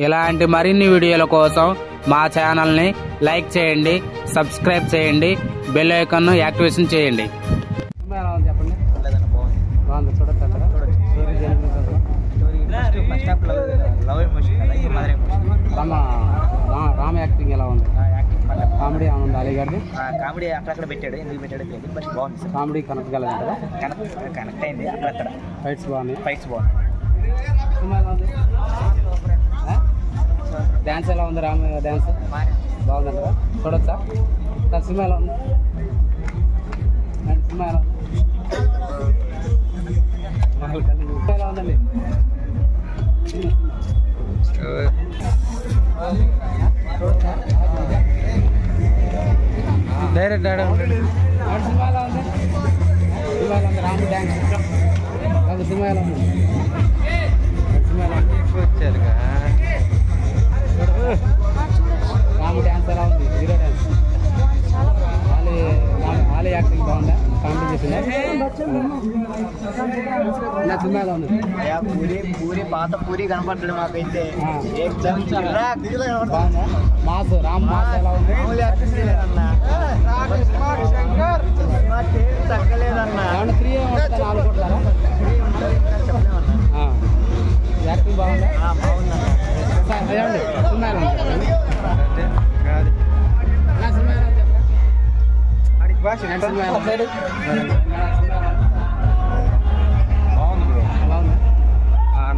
ఇలాంటి మరిన్ని వీడియోల కోసం మా ఛానల్ని లైక్ చేయండి, సబ్స్క్రైబ్ చేయండి, బెల్ ఐకాన్ను యాక్టివేషన్ చేయండి. చెప్పండి, బాగుంది. చూడొచ్చు అక్కడ రామ యాక్టింగ్ ఎలా ఉంది? కామెడీ ఏమైనా ఉంది? అలీగారిది కామెడీ అక్కడక్కడ పెట్టాడు, ఎందుకు పెట్టాడో తెలియదు, బట్ బాగుంది. కామెడీ కనెక్ట్ కాలేదు కదా? కనెక్ట్ అయింది అక్కడక్కడ. ఫైట్స్ బాగున్నాయి. డ్యాన్స్ ఎలా ఉంది? రామ డ్యాన్స్ బాగుంది కదా? చూడొచ్చా? సినిమా ఎలా ఉంది? సినిమా ఎలా ఉంది? ఎలా ఉందండి? డైరెక్ట్ సినిమా ఎలా ఉంది? సినిమా ఎలా ఉంది? రాము డ్యాన్స్ సినిమా ఎలా ఉంది? సినిమా ఎలా ఉంది? వచ్చారుగా రాము డ్యాన్స్ ఎలా ఉంది? హీరో డ్యాన్స్ ఆలీ యాక్టింగ్ బాగుందా? కామెడీ చేసిందా? సినిమా ఎలా ఉంది? పూరి పాత పూరి కనపడ్డాడు మాకైతే. బాగుందా? మాస్ రామ్ మాస్ ఎలా ఉంది? తగ్గలేదన్నా. ఏమన్నా 3 ఏమంటారా? అనుకుంటారా? యాక్టింగ్ బాగుందా? బాగుందన్నా. ఏమండి సినిమా ఎలా ఉంది?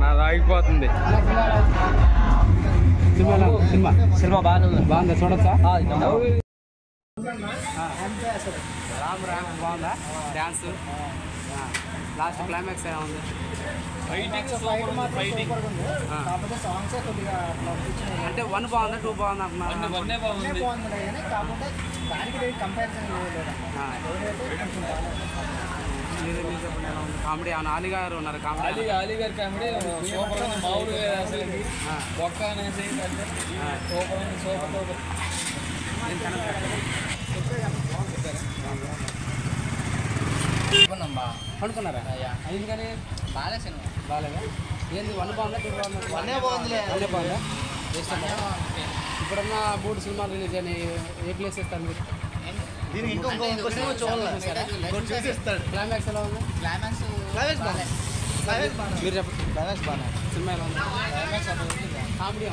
నాది ఆగిపోతుంది. సినిమా బాగుందా? చూడొచ్చా? రామ్ బాగుందా? డ్యాన్స్ లాస్ట్ క్లైమాక్స్ ఎలా ఉంది? అంటే 1 బాగుందా 2 బాగుందా అంటున్నారు? కామెడీ ఏమన్నా అలీ గారు ఉన్నారు? కామెడీ అలీ గారి కామెడీ సూపర్, మామూలుగా అసలు బొక్క అనేసి సూపర్ సూపర్. అనుకున్నారా? ఎందుకని బాగాలేదా? ఏంది 1 బాగుందా 2 బాగుందా? బాగుందా? ఇప్పుడున్న 3 సినిమాలు రిలీజ్ అని ఏ ప్లేస్ ఇస్తారు మీరు? క్లైమాక్స్ ఎలా ఉంది? మీరు చెప్పండి. సినిమా ఎలా ఉంది? కామెడీ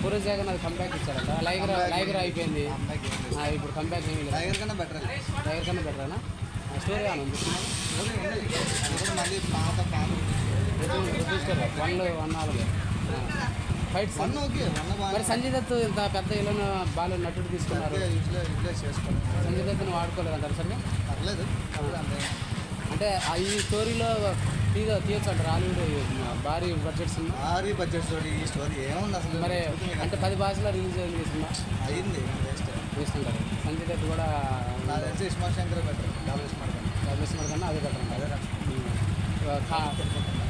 పూరి జగన్ అది కంబ్యాక్ ఇచ్చారంట. లైగర్ అయిపోయింది, ఇప్పుడు కంబ్యాక్ ఏమీ లేదు. లైగర్ కన్నా బెటరేనా? స్టోరీ అని ఉంది. 1 ఫైట్స్ మరి సంజయ్ దత్ ఇంత పెద్ద ఇళ్ళను బాగా నటుడు తీసుకున్నారు. సంజయ్ దత్ని వాడుకోలేదు అంటారు సరే? అంటే ఈ స్టోరీలో తీయచ్చు అంటారు. హాలీవుడ్ భారీ బడ్జెట్ ఈ స్టోరీ ఏముంది అసలు? మరి అంటే 10 భాషలో రిలీజ్ అయింది సినిమా అయింది. వేస్తుంటారు. సంజయ్ దత్ కూడా నాకు తెలిసి iSmart Shankar better. Double smart కన్నా అదే బెటర్ అంటారు.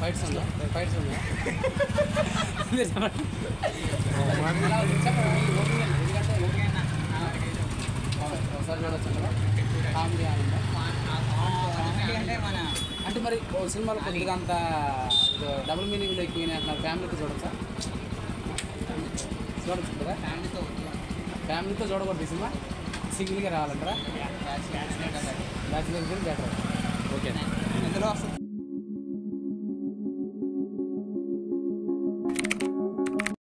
ఫైట్స్ ఉందా? ఒకసారి చూడొచ్చు కదా? కామెడీ ఆనంద అంటే మరి సినిమాలో కొద్దిగా అంత డబుల్ మీనింగ్లో ఎక్కువ అంటున్నారు. ఫ్యామిలీతో చూడొచ్చా? చూడొచ్చు కదా? ఫ్యామిలీతో చూడకూడదు ఈ సినిమా, సింగిల్గా రావాలంటారా? Bachelors better. ఓకే. ఇందులో